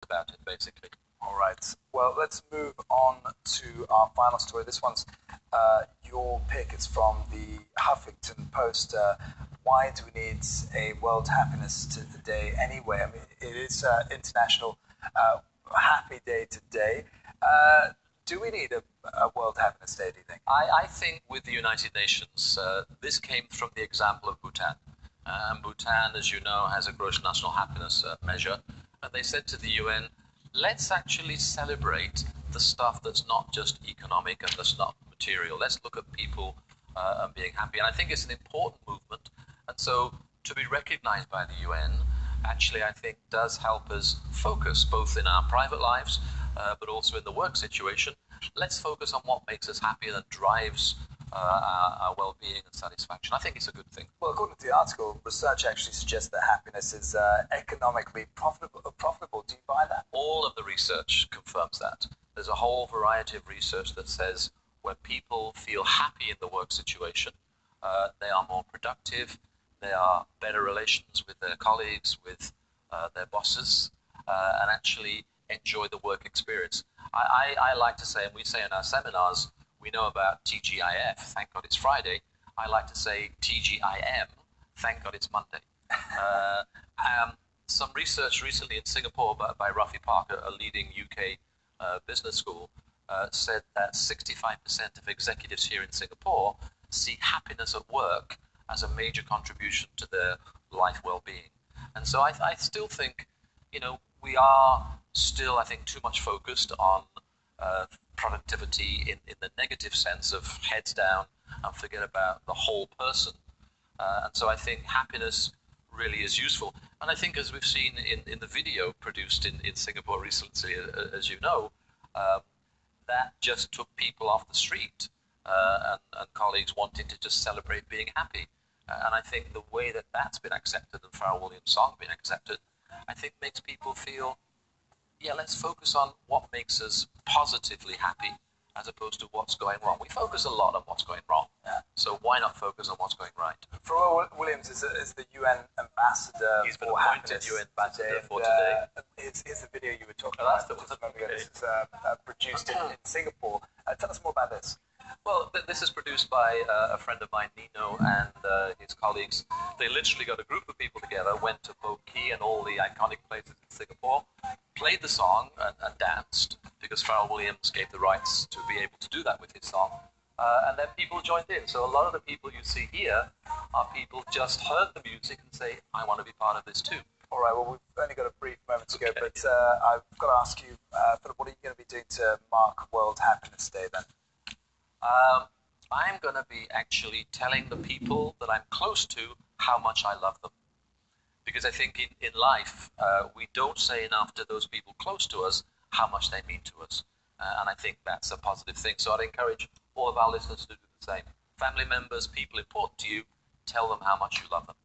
about it, basically. All right. Well, let's move on to our final story. This one's your pick. It's from the Huffington Post. Why do we need a World Happiness Day anyway? I mean, it is International Happy Day today. Do we need a World Happiness Day, do you think? I think with the United Nations, this came from the example of Bhutan. And Bhutan, as you know, has a gross national happiness measure. And they said to the UN, let's actually celebrate the stuff that's not just economic and that's not material. Let's look at people and being happy. And I think it's an important movement. And so to be recognized by the UN, actually, I think does help us focus both in our private lives, but also in the work situation. Let's focus on what makes us happy and drives our well-being and satisfaction. I think it's a good thing. Well, according to the article, research actually suggests that happiness is economically profitable. Do you buy that? All of the research confirms that. There's a whole variety of research that says when people feel happy in the work situation, they are more productive, they are better relations with their colleagues, with their bosses, and actually enjoy the work experience. I like to say, and we say in our seminars, we know about TGIF, thank God it's Friday. I like to say TGIM, thank God it's Monday. Some research recently in Singapore by Ruffy Parker, a leading UK business school, said that 65% of executives here in Singapore see happiness at work as a major contribution to their life well-being. And so I still think, we are still, I think, too much focused on productivity in the negative sense of heads down and forget about the whole person. And so I think happiness really is useful. And I think as we've seen in the video produced in Singapore recently, as you know, that just took people off the street and colleagues wanting to just celebrate being happy. And I think the way that that's been accepted and Pharrell Williams' song being accepted, I think makes people feel, yeah, let's focus on what makes us positively happy as opposed to what's going wrong. We focus a lot on what's going wrong. Yeah. So why not focus on what's going right? Pharrell Williams is the UN ambassador. He's been for appointed UN ambassador for today. Here's the video you were talking about. Just a moment ago. This is produced in Singapore. Tell us more about this. Well, this is produced by a friend of mine, Nino, and his colleagues. They literally got a group of people together, went to Boat Quay and all the iconic places in Singapore, played the song and danced, because Pharrell Williams gave the rights to be able to do that with his song. And then people joined in. So a lot of the people you see here are people just heard the music and say, I want to be part of this too. All right, well, we've only got a brief moment to go, but I've got to ask you, Philip, what are you going to be doing to mark World Happiness Day then? I'm going to be actually telling the people that I'm close to how much I love them. Because I think in life, we don't say enough to those people close to us how much they mean to us. And I think that's a positive thing. So I'd encourage all of our listeners to do the same. Family members, people important to you, tell them how much you love them.